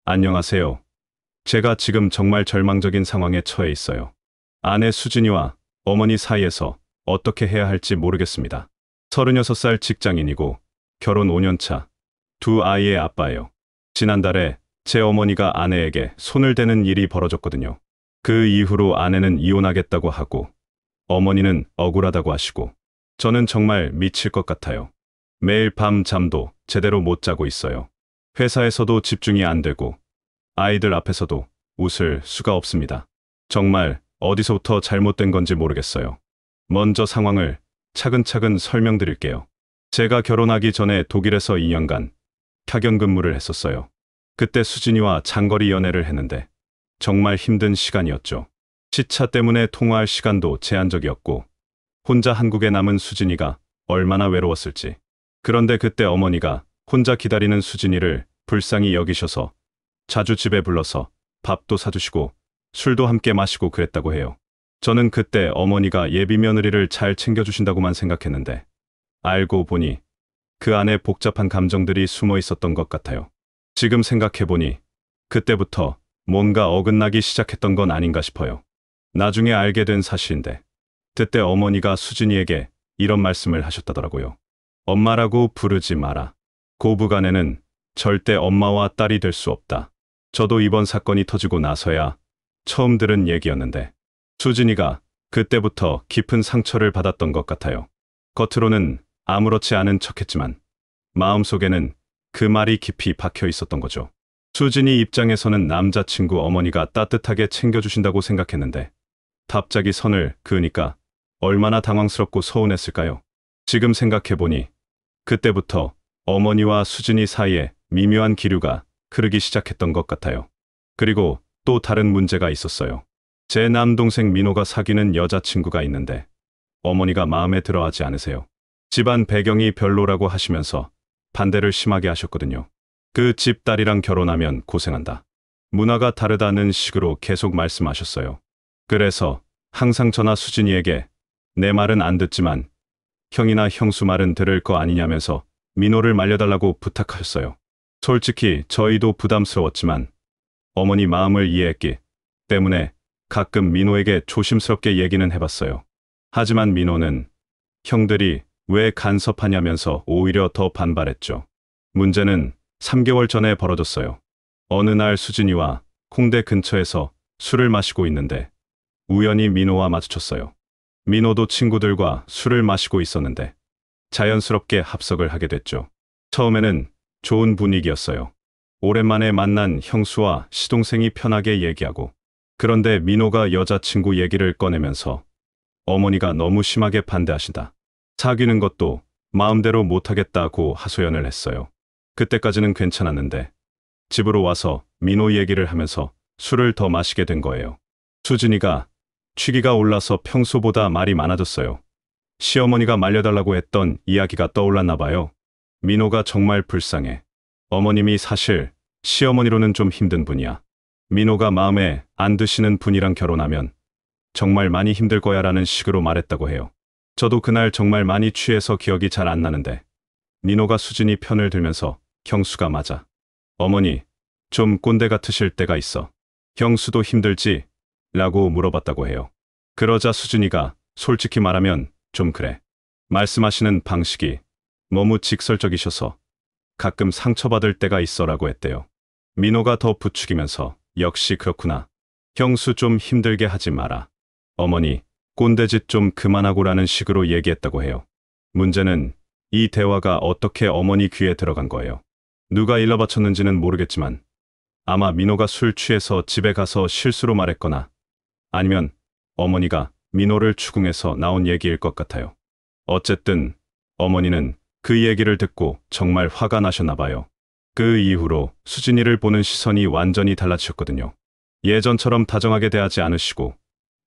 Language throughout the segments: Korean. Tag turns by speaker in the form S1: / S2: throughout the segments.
S1: 안녕하세요. 제가 지금 정말 절망적인 상황에 처해 있어요. 아내 수진이와 어머니 사이에서 어떻게 해야 할지 모르겠습니다. 36살 직장인이고 결혼 5년 차, 두 아이의 아빠예요. 지난달에 제 어머니가 아내에게 손을 대는 일이 벌어졌거든요. 그 이후로 아내는 이혼하겠다고 하고 어머니는 억울하다고 하시고 저는 정말 미칠 것 같아요. 매일 밤 잠도 제대로 못 자고 있어요. 회사에서도 집중이 안 되고 아이들 앞에서도 웃을 수가 없습니다. 정말 어디서부터 잘못된 건지 모르겠어요. 먼저 상황을 차근차근 설명드릴게요. 제가 결혼하기 전에 독일에서 2년간 파견 근무를 했었어요. 그때 수진이와 장거리 연애를 했는데 정말 힘든 시간이었죠. 시차 때문에 통화할 시간도 제한적이었고 혼자 한국에 남은 수진이가 얼마나 외로웠을지. 그런데 그때 어머니가 혼자 기다리는 수진이를 불쌍히 여기셔서 자주 집에 불러서 밥도 사주시고 술도 함께 마시고 그랬다고 해요. 저는 그때 어머니가 예비 며느리를 잘 챙겨주신다고만 생각했는데 알고 보니 그 안에 복잡한 감정들이 숨어 있었던 것 같아요. 지금 생각해보니 그때부터 뭔가 어긋나기 시작했던 건 아닌가 싶어요. 나중에 알게 된 사실인데 그때 어머니가 수진이에게 이런 말씀을 하셨다더라고요. 엄마라고 부르지 마라. 고부간에는 절대 엄마와 딸이 될 수 없다. 저도 이번 사건이 터지고 나서야 처음 들은 얘기였는데 수진이가 그때부터 깊은 상처를 받았던 것 같아요. 겉으로는 아무렇지 않은 척했지만 마음속에는 그 말이 깊이 박혀 있었던 거죠. 수진이 입장에서는 남자친구 어머니가 따뜻하게 챙겨주신다고 생각했는데 갑자기 선을 그으니까 얼마나 당황스럽고 서운했을까요? 지금 생각해보니 그때부터 어머니와 수진이 사이에 미묘한 기류가 흐르기 시작했던 것 같아요. 그리고 또 다른 문제가 있었어요. 제 남동생 민호가 사귀는 여자친구가 있는데 어머니가 마음에 들어하지 않으세요. 집안 배경이 별로라고 하시면서 반대를 심하게 하셨거든요. 그 집 딸이랑 결혼하면 고생한다. 문화가 다르다는 식으로 계속 말씀하셨어요. 그래서 항상 저나 수진이에게 내 말은 안 듣지만 형이나 형수 말은 들을 거 아니냐면서 민호를 말려달라고 부탁하셨어요. 솔직히 저희도 부담스러웠지만 어머니 마음을 이해했기 때문에 가끔 민호에게 조심스럽게 얘기는 해봤어요. 하지만 민호는 형들이 왜 간섭하냐면서 오히려 더 반발했죠. 문제는 3개월 전에 벌어졌어요. 어느 날 수진이와 홍대 근처에서 술을 마시고 있는데 우연히 민호와 마주쳤어요. 민호도 친구들과 술을 마시고 있었는데 자연스럽게 합석을 하게 됐죠. 처음에는 좋은 분위기였어요. 오랜만에 만난 형수와 시동생이 편하게 얘기하고 그런데 민호가 여자친구 얘기를 꺼내면서 어머니가 너무 심하게 반대하신다. 사귀는 것도 마음대로 못하겠다고 하소연을 했어요. 그때까지는 괜찮았는데 집으로 와서 민호 얘기를 하면서 술을 더 마시게 된 거예요. 수진이가 취기가 올라서 평소보다 말이 많아졌어요. 시어머니가 말려달라고 했던 이야기가 떠올랐나 봐요. 민호가 정말 불쌍해. 어머님이 사실 시어머니로는 좀 힘든 분이야. 민호가 마음에 안 드시는 분이랑 결혼하면 정말 많이 힘들 거야 라는 식으로 말했다고 해요. 저도 그날 정말 많이 취해서 기억이 잘 안 나는데 민호가 수진이 편을 들면서 형수가 맞아. 어머니, 좀 꼰대 같으실 때가 있어. 형수도 힘들지? 라고 물어봤다고 해요. 그러자 수진이가 솔직히 말하면 좀 그래. 말씀하시는 방식이 너무 직설적이셔서 가끔 상처받을 때가 있어라고 했대요. 민호가 더 부추기면서 역시 그렇구나. 형수 좀 힘들게 하지 마라. 어머니, 꼰대짓 좀 그만하고라는 식으로 얘기했다고 해요. 문제는 이 대화가 어떻게 어머니 귀에 들어간 거예요. 누가 일러 바쳤는지는 모르겠지만 아마 민호가 술 취해서 집에 가서 실수로 말했거나 아니면 어머니가 민호를 추궁해서 나온 얘기일 것 같아요. 어쨌든 어머니는 그 얘기를 듣고 정말 화가 나셨나 봐요. 그 이후로 수진이를 보는 시선이 완전히 달라지셨거든요. 예전처럼 다정하게 대하지 않으시고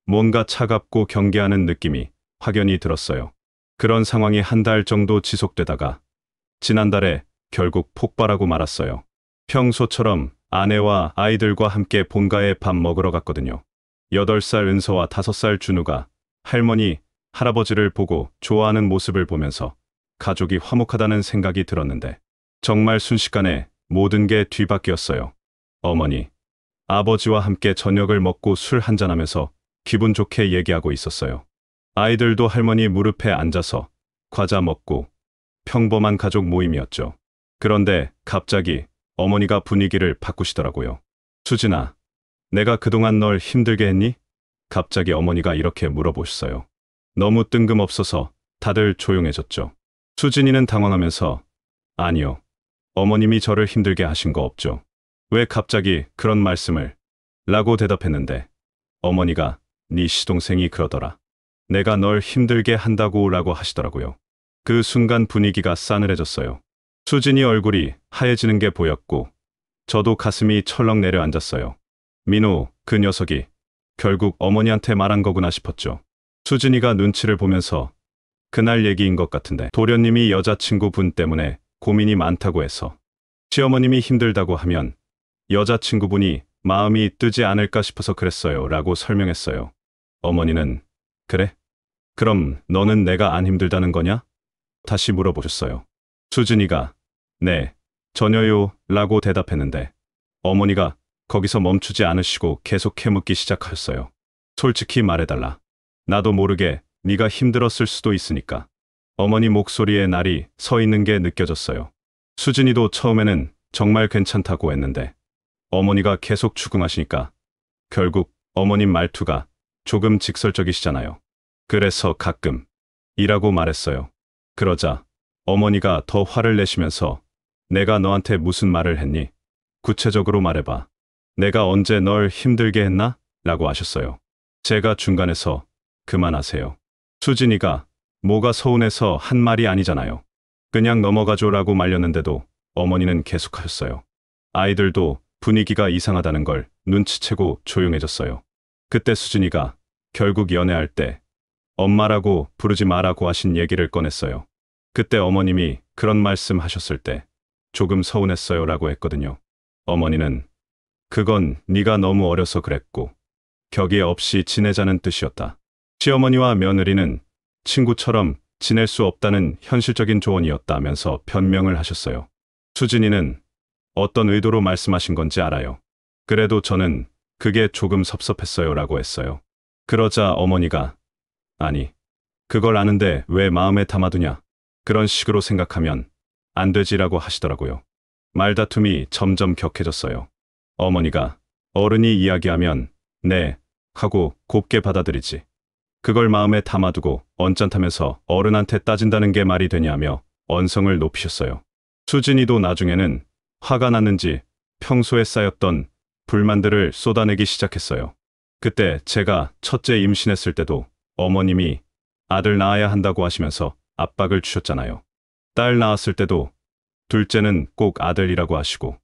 S1: 뭔가 차갑고 경계하는 느낌이 확연히 들었어요. 그런 상황이 한 달 정도 지속되다가 지난달에 결국 폭발하고 말았어요. 평소처럼 아내와 아이들과 함께 본가에 밥 먹으러 갔거든요. 8살 은서와 5살 준우가 할머니, 할아버지를 보고 좋아하는 모습을 보면서 가족이 화목하다는 생각이 들었는데 정말 순식간에 모든 게 뒤바뀌었어요. 어머니, 아버지와 함께 저녁을 먹고 술 한잔하면서 기분 좋게 얘기하고 있었어요. 아이들도 할머니 무릎에 앉아서 과자 먹고 평범한 가족 모임이었죠. 그런데 갑자기 어머니가 분위기를 바꾸시더라고요. 수진아, 내가 그동안 널 힘들게 했니? 갑자기 어머니가 이렇게 물어보셨어요. 너무 뜬금없어서 다들 조용해졌죠. 수진이는 당황하면서 아니요. 어머님이 저를 힘들게 하신 거 없죠. 왜 갑자기 그런 말씀을? 라고 대답했는데 어머니가 네 시동생이 그러더라. 내가 널 힘들게 한다고 라고 하시더라고요. 그 순간 분위기가 싸늘해졌어요. 수진이 얼굴이 하얘지는 게 보였고 저도 가슴이 철렁 내려앉았어요. 민호, 그 녀석이 결국 어머니한테 말한 거구나 싶었죠. 수진이가 눈치를 보면서 그날 얘기인 것 같은데 도련님이 여자친구분 때문에 고민이 많다고 해서 시어머님이 힘들다고 하면 여자친구분이 마음이 뜨지 않을까 싶어서 그랬어요 라고 설명했어요. 어머니는 그래? 그럼 너는 내가 안 힘들다는 거냐? 다시 물어보셨어요. 수진이가 네, 전혀요 라고 대답했는데 어머니가 거기서 멈추지 않으시고 계속 캐묻기 시작하셨어요. 솔직히 말해달라. 나도 모르게 네가 힘들었을 수도 있으니까. 어머니 목소리에 날이 서 있는 게 느껴졌어요. 수진이도 처음에는 정말 괜찮다고 했는데 어머니가 계속 추궁하시니까 결국 어머님 말투가 조금 직설적이시잖아요. 그래서 가끔 이라고 말했어요. 그러자 어머니가 더 화를 내시면서 내가 너한테 무슨 말을 했니? 구체적으로 말해봐. 내가 언제 널 힘들게 했나? 라고 하셨어요. 제가 중간에서 그만하세요. 수진이가 뭐가 서운해서 한 말이 아니잖아요. 그냥 넘어가줘라고 말렸는데도 어머니는 계속하셨어요. 아이들도 분위기가 이상하다는 걸 눈치채고 조용해졌어요. 그때 수진이가 결국 연애할 때 엄마라고 부르지 마라고 하신 얘기를 꺼냈어요. 그때 어머님이 그런 말씀 하셨을 때 조금 서운했어요 라고 했거든요. 어머니는 그건 네가 너무 어려서 그랬고 격의 없이 지내자는 뜻이었다. 시어머니와 며느리는 친구처럼 지낼 수 없다는 현실적인 조언이었다면서 변명을 하셨어요. 수진이는 어떤 의도로 말씀하신 건지 알아요. 그래도 저는 그게 조금 섭섭했어요 라고 했어요. 그러자 어머니가 아니, 그걸 아는데 왜 마음에 담아두냐? 그런 식으로 생각하면 안 되지라고 하시더라고요. 말다툼이 점점 격해졌어요. 어머니가 어른이 이야기하면 네 하고 곱게 받아들이지. 그걸 마음에 담아두고 언짢다면서 어른한테 따진다는 게 말이 되냐며 언성을 높이셨어요. 수진이도 나중에는 화가 났는지 평소에 쌓였던 불만들을 쏟아내기 시작했어요. 그때 제가 첫째 임신했을 때도 어머님이 아들 낳아야 한다고 하시면서 압박을 주셨잖아요. 딸 낳았을 때도 둘째는 꼭 아들이라고 하시고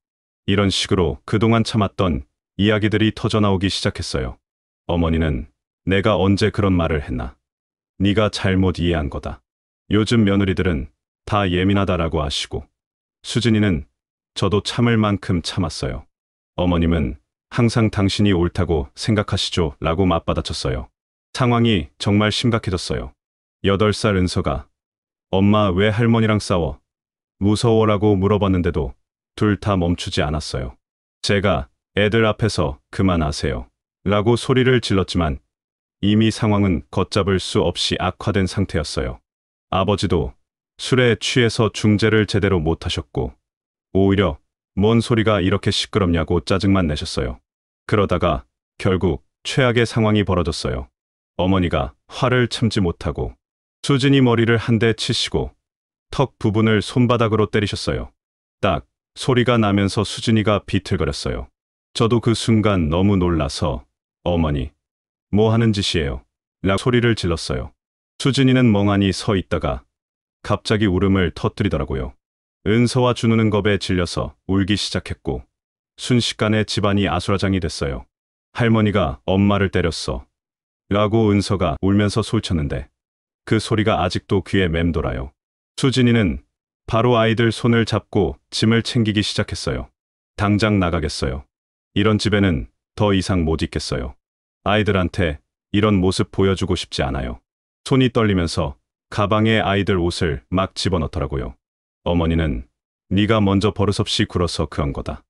S1: 이런 식으로 그동안 참았던 이야기들이 터져나오기 시작했어요. 어머니는 내가 언제 그런 말을 했나? 네가 잘못 이해한 거다. 요즘 며느리들은 다 예민하다라고 하시고 수진이는 저도 참을 만큼 참았어요. 어머님은 항상 당신이 옳다고 생각하시죠 라고 맞받아쳤어요. 상황이 정말 심각해졌어요. 8살 은서가 엄마 왜 할머니랑 싸워? 무서워라고 물어봤는데도 둘 다 멈추지 않았어요. 제가 애들 앞에서 그만하세요 라고 소리를 질렀지만 이미 상황은 걷잡을 수 없이 악화된 상태였어요. 아버지도 술에 취해서 중재를 제대로 못하셨고 오히려 뭔 소리가 이렇게 시끄럽냐고 짜증만 내셨어요. 그러다가 결국 최악의 상황이 벌어졌어요. 어머니가 화를 참지 못하고 수진이 머리를 한 대 치시고 턱 부분을 손바닥으로 때리셨어요. 딱 소리가 나면서 수진이가 비틀거렸어요. 저도 그 순간 너무 놀라서 어머니, 뭐 하는 짓이에요? 라고 소리를 질렀어요. 수진이는 멍하니 서 있다가 갑자기 울음을 터뜨리더라고요. 은서와 준우는 겁에 질려서 울기 시작했고 순식간에 집안이 아수라장이 됐어요. 할머니가 엄마를 때렸어. 라고 은서가 울면서 소리쳤는데 그 소리가 아직도 귀에 맴돌아요. 수진이는 바로 아이들 손을 잡고 짐을 챙기기 시작했어요. 당장 나가겠어요. 이런 집에는 더 이상 못 있겠어요. 아이들한테 이런 모습 보여주고 싶지 않아요. 손이 떨리면서 가방에 아이들 옷을 막 집어넣더라고요. 어머니는 네가 먼저 버릇없이 굴어서 그런 거다.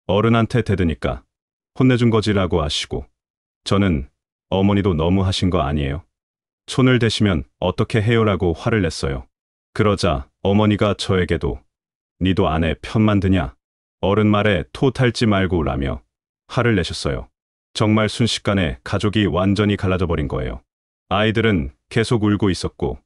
S1: 어른한테 대드니까 혼내준 거지라고 하시고, 저는 어머니도 너무 하신 거 아니에요? 손을 대시면 어떻게 해요라고 화를 냈어요. 그러자 어머니가 저에게도 니도 아내 편만 드냐? 어른 말에 토 탈지 말고 라며 화를 내셨어요. 정말 순식간에 가족이 완전히 갈라져 버린 거예요. 아이들은 계속 울고 있었고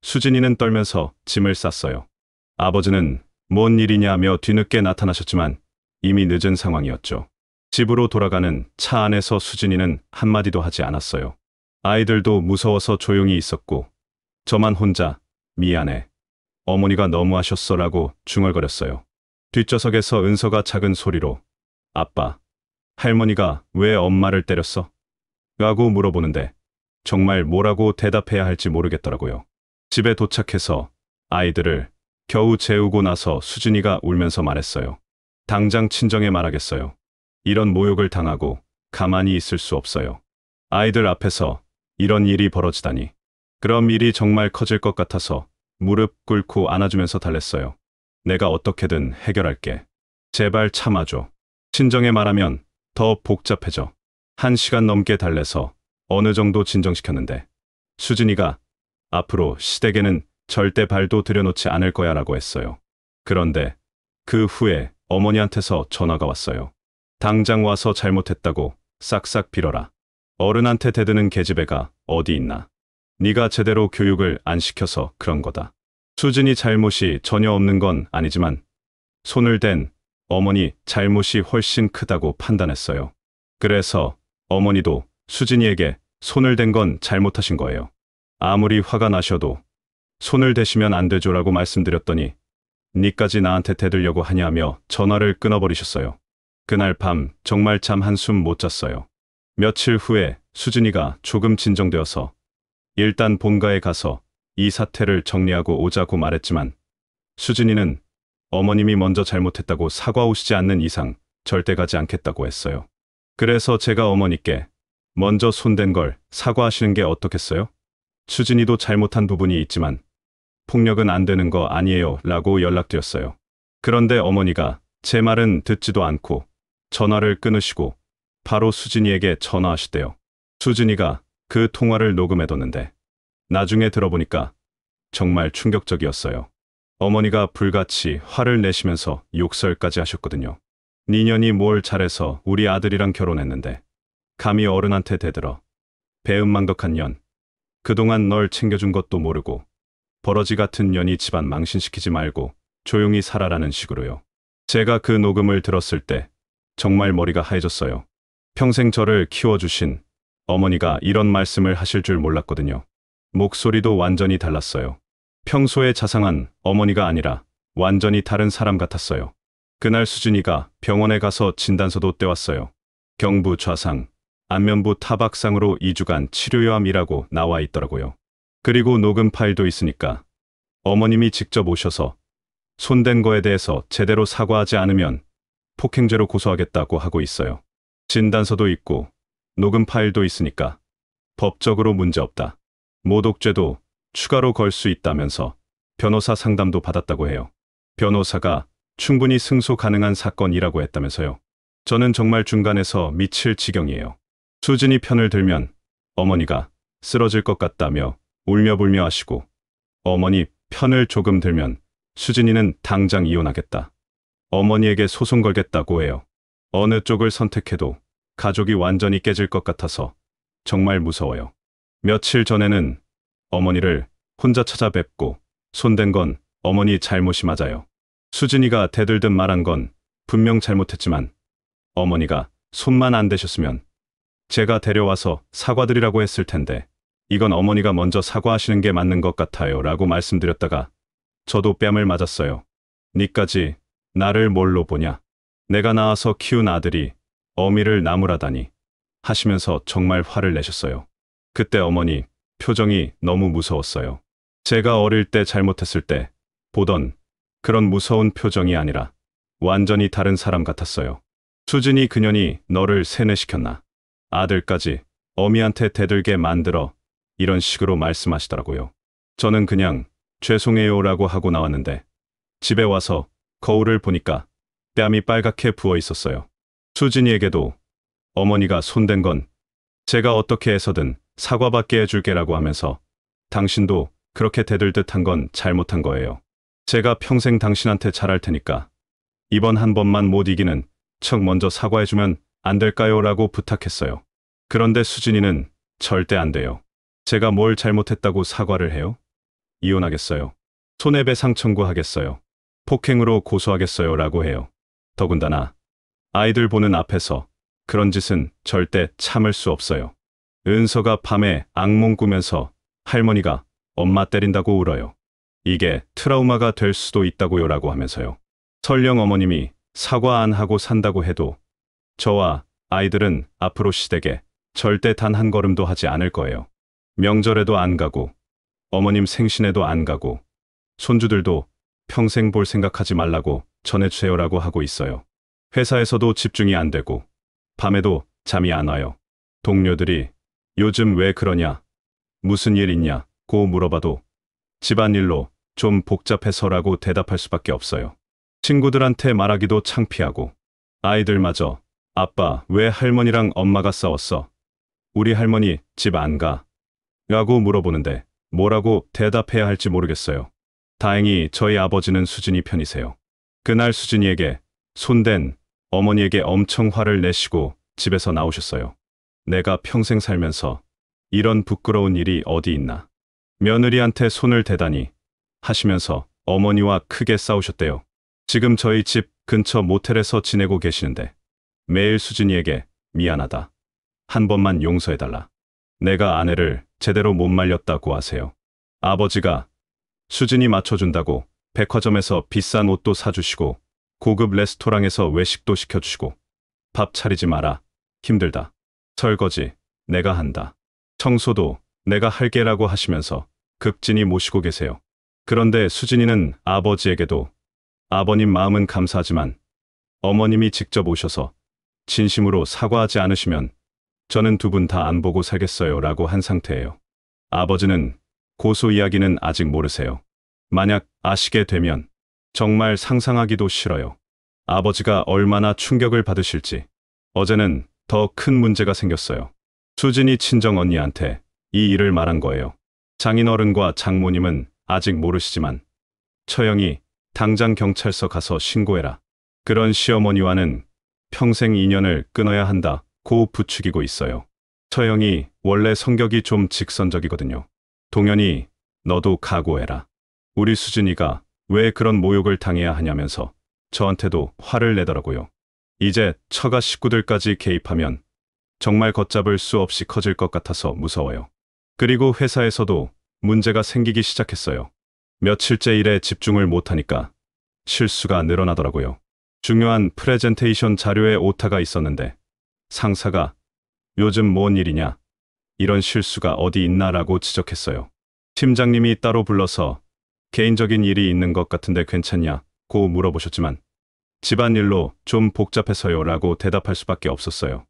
S1: 수진이는 떨면서 짐을 쌌어요. 아버지는 뭔 일이냐며 뒤늦게 나타나셨지만 이미 늦은 상황이었죠. 집으로 돌아가는 차 안에서 수진이는 한마디도 하지 않았어요. 아이들도 무서워서 조용히 있었고 저만 혼자 미안해. 어머니가 너무하셨어라고 중얼거렸어요. 뒷좌석에서 은서가 작은 소리로 아빠, 할머니가 왜 엄마를 때렸어? 라고 물어보는데 정말 뭐라고 대답해야 할지 모르겠더라고요. 집에 도착해서 아이들을 겨우 재우고 나서 수진이가 울면서 말했어요. 당장 친정에 말하겠어요. 이런 모욕을 당하고 가만히 있을 수 없어요. 아이들 앞에서 이런 일이 벌어지다니. 그럼 일이 정말 커질 것 같아서 무릎 꿇고 안아주면서 달랬어요. 내가 어떻게든 해결할게. 제발 참아줘. 친정에 말하면 더 복잡해져. 1시간 넘게 달래서 어느 정도 진정시켰는데 수진이가 앞으로 시댁에는 절대 발도 들여놓지 않을 거야 라고 했어요. 그런데 그 후에 어머니한테서 전화가 왔어요. 당장 와서 잘못했다고 싹싹 빌어라. 어른한테 대드는 계집애가 어디 있나. 네가 제대로 교육을 안 시켜서 그런 거다. 수진이 잘못이 전혀 없는 건 아니지만 손을 댄 어머니 잘못이 훨씬 크다고 판단했어요. 그래서 어머니도 수진이에게 손을 댄 건 잘못하신 거예요. 아무리 화가 나셔도 손을 대시면 안 되죠라고 말씀드렸더니 니까지 나한테 대들려고 하냐며 전화를 끊어버리셨어요. 그날 밤 정말 잠 한숨 못 잤어요. 며칠 후에 수진이가 조금 진정되어서 일단 본가에 가서 이 사태를 정리하고 오자고 말했지만 수진이는 어머님이 먼저 잘못했다고 사과 오시지 않는 이상 절대 가지 않겠다고 했어요. 그래서 제가 어머니께 먼저 손댄 걸 사과하시는 게 어떻겠어요? 수진이도 잘못한 부분이 있지만 폭력은 안 되는 거 아니에요 라고 연락드렸어요. 그런데 어머니가 제 말은 듣지도 않고 전화를 끊으시고 바로 수진이에게 전화하시대요. 수진이가 그 통화를 녹음해뒀는데 나중에 들어보니까 정말 충격적이었어요. 어머니가 불같이 화를 내시면서 욕설까지 하셨거든요. 니년이 뭘 잘해서 우리 아들이랑 결혼했는데 감히 어른한테 대들어. 배은망덕한 년. 그동안 널 챙겨준 것도 모르고 버러지 같은 년이 집안 망신시키지 말고 조용히 살아라는 식으로요. 제가 그 녹음을 들었을 때 정말 머리가 하얘졌어요. 평생 저를 키워주신 어머니가 이런 말씀을 하실 줄 몰랐거든요. 목소리도 완전히 달랐어요. 평소에 자상한 어머니가 아니라 완전히 다른 사람 같았어요. 그날 수진이가 병원에 가서 진단서도 떼왔어요. 경부 좌상, 안면부 타박상으로 2주간 치료요함이라고 나와 있더라고요. 그리고 녹음 파일도 있으니까 어머님이 직접 오셔서 손댄 거에 대해서 제대로 사과하지 않으면 폭행죄로 고소하겠다고 하고 있어요. 진단서도 있고 녹음 파일도 있으니까 법적으로 문제없다. 모독죄도 추가로 걸 수 있다면서 변호사 상담도 받았다고 해요. 변호사가 충분히 승소 가능한 사건이라고 했다면서요. 저는 정말 중간에서 미칠 지경이에요. 수진이 편을 들면 어머니가 쓰러질 것 같다며 울며불며 하시고 어머니 편을 조금 들면 수진이는 당장 이혼하겠다. 어머니에게 소송 걸겠다고 해요. 어느 쪽을 선택해도 가족이 완전히 깨질 것 같아서 정말 무서워요. 며칠 전에는 어머니를 혼자 찾아뵙고 손댄 건 어머니 잘못이 맞아요. 수진이가 대들듯 말한 건 분명 잘못했지만 어머니가 손만 안 대셨으면 제가 데려와서 사과드리라고 했을 텐데 이건 어머니가 먼저 사과하시는 게 맞는 것 같아요 라고 말씀드렸다가 저도 뺨을 맞았어요. 니까지 나를 뭘로 보냐. 내가 낳아서 키운 아들이 어미를 나무라다니 하시면서 정말 화를 내셨어요. 그때 어머니 표정이 너무 무서웠어요. 제가 어릴 때 잘못했을 때 보던 그런 무서운 표정이 아니라 완전히 다른 사람 같았어요. 수진이 그년이 너를 세뇌시켰나. 아들까지 어미한테 대들게 만들어 이런 식으로 말씀하시더라고요. 저는 그냥 죄송해요라고 하고 나왔는데 집에 와서 거울을 보니까 뺨이 빨갛게 부어 있었어요. 수진이에게도 어머니가 손댄 건 제가 어떻게 해서든 사과받게 해줄게라고 하면서 당신도 그렇게 대들듯한 건 잘못한 거예요. 제가 평생 당신한테 잘할 테니까 이번 한 번만 못 이기는 척 먼저 사과해주면 안 될까요? 라고 부탁했어요. 그런데 수진이는 절대 안 돼요. 제가 뭘 잘못했다고 사과를 해요? 이혼하겠어요. 손해배상 청구하겠어요. 폭행으로 고소하겠어요. 라고 해요. 더군다나 아이들 보는 앞에서 그런 짓은 절대 참을 수 없어요. 은서가 밤에 악몽 꾸면서 할머니가 엄마 때린다고 울어요. 이게 트라우마가 될 수도 있다고요. 라고 하면서요. 설령 어머님이 사과 안 하고 산다고 해도 저와 아이들은 앞으로 시댁에 절대 단 한 걸음도 하지 않을 거예요. 명절에도 안 가고 어머님 생신에도 안 가고 손주들도 평생 볼 생각하지 말라고 전해주세요라고 하고 있어요. 회사에서도 집중이 안 되고 밤에도 잠이 안 와요. 동료들이 요즘 왜 그러냐, 무슨 일 있냐고 물어봐도 집안일로 좀 복잡해서라고 대답할 수밖에 없어요. 친구들한테 말하기도 창피하고 아이들마저 아빠 왜 할머니랑 엄마가 싸웠어? 우리 할머니 집 안 가? 라고 물어보는데 뭐라고 대답해야 할지 모르겠어요. 다행히 저희 아버지는 수진이 편이세요. 그날 수진이에게 손댄 어머니에게 엄청 화를 내시고 집에서 나오셨어요. 내가 평생 살면서 이런 부끄러운 일이 어디 있나. 며느리한테 손을 대다니 하시면서 어머니와 크게 싸우셨대요. 지금 저희 집 근처 모텔에서 지내고 계시는데 매일 수진이에게 미안하다. 한 번만 용서해달라. 내가 아내를 제대로 못 말렸다고 하세요. 아버지가 수진이 맞춰준다고 백화점에서 비싼 옷도 사주시고 고급 레스토랑에서 외식도 시켜주시고 밥 차리지 마라. 힘들다. 설거지 내가 한다. 청소도 내가 할게라고 하시면서 극진히 모시고 계세요. 그런데 수진이는 아버지에게도 아버님 마음은 감사하지만 어머님이 직접 오셔서 진심으로 사과하지 않으시면 저는 두 분 다 안 보고 살겠어요 라고 한 상태예요. 아버지는 고소 이야기는 아직 모르세요. 만약 아시게 되면 정말 상상하기도 싫어요. 아버지가 얼마나 충격을 받으실지. 어제는 더 큰 문제가 생겼어요. 수진이 친정 언니한테 이 일을 말한 거예요. 장인어른과 장모님은 아직 모르시지만 처형이 당장 경찰서 가서 신고해라. 그런 시어머니와는 평생 인연을 끊어야 한다고 부추기고 있어요. 처형이 원래 성격이 좀 직선적이거든요. 동현이 너도 각오해라. 우리 수진이가 왜 그런 모욕을 당해야 하냐면서 저한테도 화를 내더라고요. 이제 처가 식구들까지 개입하면 정말 걷잡을 수 없이 커질 것 같아서 무서워요. 그리고 회사에서도 문제가 생기기 시작했어요. 며칠째 일에 집중을 못하니까 실수가 늘어나더라고요. 중요한 프레젠테이션 자료에 오타가 있었는데 상사가 요즘 뭔 일이냐? 이런 실수가 어디 있나라고 지적했어요. 팀장님이 따로 불러서 개인적인 일이 있는 것 같은데 괜찮냐고 물어보셨지만 집안일로 좀 복잡해서요 라고 대답할 수밖에 없었어요.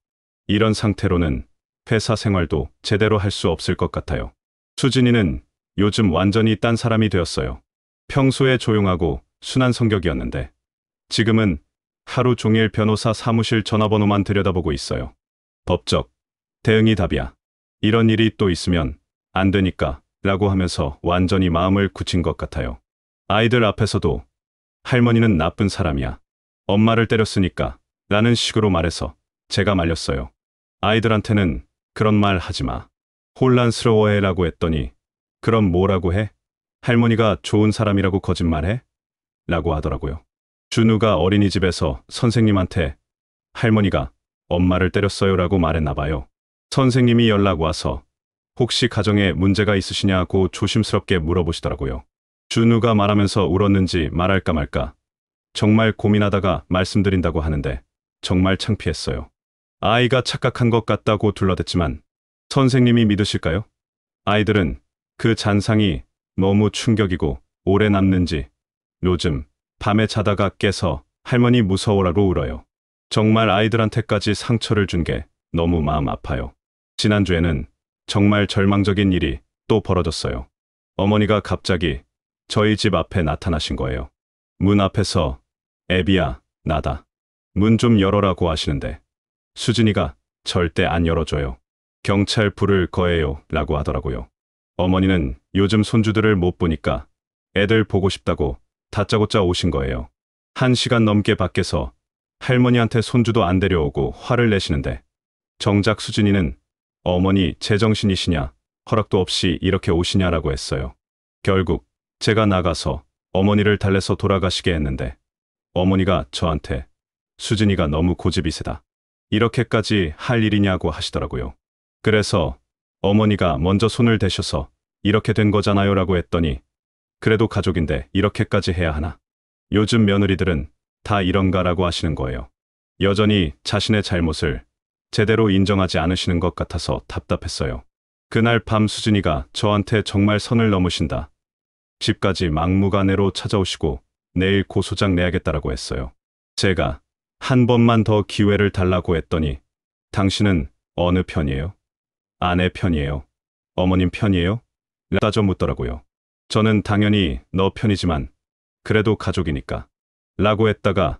S1: 이런 상태로는 회사 생활도 제대로 할 수 없을 것 같아요. 수진이는 요즘 완전히 딴 사람이 되었어요. 평소에 조용하고 순한 성격이었는데 지금은 하루 종일 변호사 사무실 전화번호만 들여다보고 있어요. 법적 대응이 답이야. 이런 일이 또 있으면 안 되니까 라고 하면서 완전히 마음을 굳힌 것 같아요. 아이들 앞에서도 할머니는 나쁜 사람이야. 엄마를 때렸으니까 라는 식으로 말해서 제가 말렸어요. 아이들한테는 그런 말 하지 마. 혼란스러워해 라고 했더니 그럼 뭐라고 해? 할머니가 좋은 사람이라고 거짓말해? 라고 하더라고요. 준우가 어린이집에서 선생님한테 할머니가 엄마를 때렸어요 라고 말했나 봐요. 선생님이 연락 와서 혹시 가정에 문제가 있으시냐고 조심스럽게 물어보시더라고요. 준우가 말하면서 울었는지 말할까 말까 정말 고민하다가 말씀드린다고 하는데 정말 창피했어요. 아이가 착각한 것 같다고 둘러댔지만 선생님이 믿으실까요? 아이들은 그 잔상이 너무 충격이고 오래 남는지 요즘 밤에 자다가 깨서 할머니 무서워라고 울어요. 정말 아이들한테까지 상처를 준 게 너무 마음 아파요. 지난주에는 정말 절망적인 일이 또 벌어졌어요. 어머니가 갑자기 저희 집 앞에 나타나신 거예요. 문 앞에서 애비야, 나다. 문 좀 열어라고 하시는데 수진이가 절대 안 열어줘요. 경찰 부를 거예요 라고 하더라고요. 어머니는 요즘 손주들을 못 보니까 애들 보고 싶다고 다짜고짜 오신 거예요. 1시간 넘게 밖에서 할머니한테 손주도 안 데려오고 화를 내시는데 정작 수진이는 어머니 제정신이시냐, 허락도 없이 이렇게 오시냐라고 했어요. 결국 제가 나가서 어머니를 달래서 돌아가시게 했는데 어머니가 저한테 수진이가 너무 고집이 세다. 이렇게까지 할 일이냐고 하시더라고요. 그래서 어머니가 먼저 손을 대셔서 이렇게 된 거잖아요 라고 했더니 그래도 가족인데 이렇게까지 해야 하나? 요즘 며느리들은 다 이런가라고 하시는 거예요. 여전히 자신의 잘못을 제대로 인정하지 않으시는 것 같아서 답답했어요. 그날 밤 수진이가 저한테 정말 선을 넘으신다. 집까지 막무가내로 찾아오시고 내일 고소장 내야겠다라고 했어요. 제가 한 번만 더 기회를 달라고 했더니 당신은 어느 편이에요? 아내 편이에요? 어머님 편이에요? 따져 묻더라고요. 저는 당연히 너 편이지만 그래도 가족이니까 라고 했다가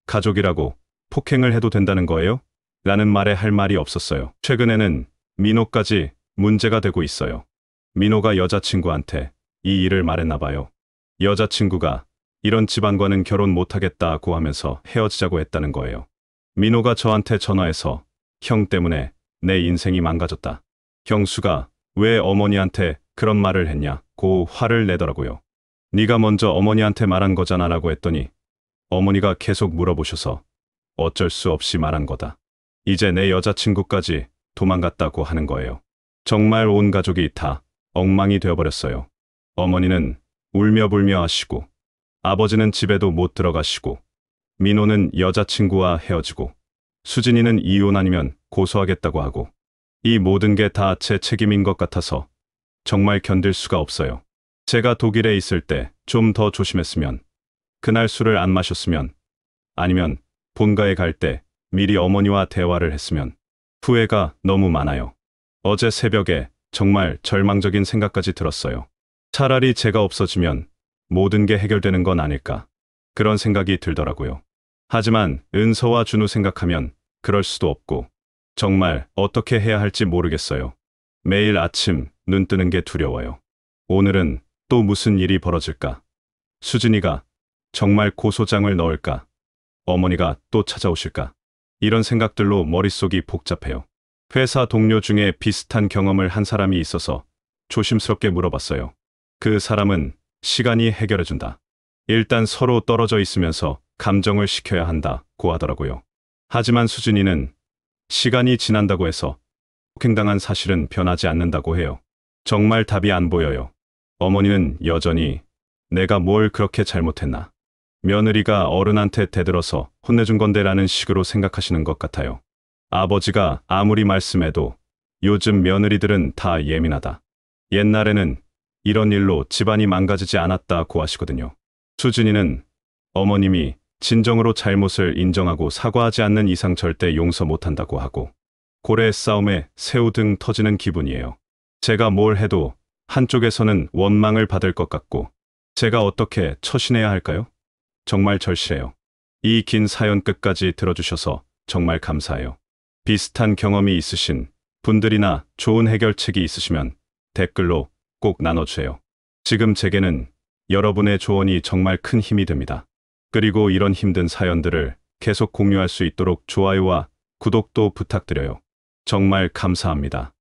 S1: 가족이라고 폭행을 해도 된다는 거예요? 라는 말에 할 말이 없었어요. 최근에는 민호까지 문제가 되고 있어요. 민호가 여자친구한테 이 일을 말했나 봐요. 여자친구가 이런 집안과는 결혼 못하겠다고 하면서 헤어지자고 했다는 거예요. 민호가 저한테 전화해서 형 때문에 내 인생이 망가졌다. 형수가 왜 어머니한테 그런 말을 했냐고 화를 내더라고요. 네가 먼저 어머니한테 말한 거잖아 라고 했더니 어머니가 계속 물어보셔서 어쩔 수 없이 말한 거다. 이제 내 여자친구까지 도망갔다고 하는 거예요. 정말 온 가족이 다 엉망이 되어버렸어요. 어머니는 울며불며 하시고 아버지는 집에도 못 들어가시고 민호는 여자친구와 헤어지고 수진이는 이혼 아니면 고소하겠다고 하고 이 모든 게 다 제 책임인 것 같아서 정말 견딜 수가 없어요. 제가 독일에 있을 때 좀 더 조심했으면, 그날 술을 안 마셨으면, 아니면 본가에 갈 때 미리 어머니와 대화를 했으면 후회가 너무 많아요. 어제 새벽에 정말 절망적인 생각까지 들었어요. 차라리 제가 없어지면 모든 게 해결되는 건 아닐까. 그런 생각이 들더라고요. 하지만 은서와 준우 생각하면 그럴 수도 없고 정말 어떻게 해야 할지 모르겠어요. 매일 아침 눈 뜨는 게 두려워요. 오늘은 또 무슨 일이 벌어질까? 수진이가 정말 고소장을 넣을까? 어머니가 또 찾아오실까? 이런 생각들로 머릿속이 복잡해요. 회사 동료 중에 비슷한 경험을 한 사람이 있어서 조심스럽게 물어봤어요. 그 사람은 시간이 해결해준다. 일단 서로 떨어져 있으면서 감정을 식혀야 한다고 하더라고요. 하지만 수진이는 시간이 지난다고 해서 폭행당한 사실은 변하지 않는다고 해요. 정말 답이 안 보여요. 어머니는 여전히 내가 뭘 그렇게 잘못했나. 며느리가 어른한테 대들어서 혼내준 건데라는 식으로 생각하시는 것 같아요. 아버지가 아무리 말씀해도 요즘 며느리들은 다 예민하다. 옛날에는 이런 일로 집안이 망가지지 않았다고 하시거든요. 수진이는 어머님이 진정으로 잘못을 인정하고 사과하지 않는 이상 절대 용서 못한다고 하고 고래 싸움에 새우 등 터지는 기분이에요. 제가 뭘 해도 한쪽에서는 원망을 받을 것 같고 제가 어떻게 처신해야 할까요? 정말 절실해요. 이 긴 사연 끝까지 들어주셔서 정말 감사해요. 비슷한 경험이 있으신 분들이나 좋은 해결책이 있으시면 댓글로 꼭 나눠주세요. 지금 제게는 여러분의 조언이 정말 큰 힘이 됩니다. 그리고 이런 힘든 사연들을 계속 공유할 수 있도록 좋아요와 구독도 부탁드려요. 정말 감사합니다.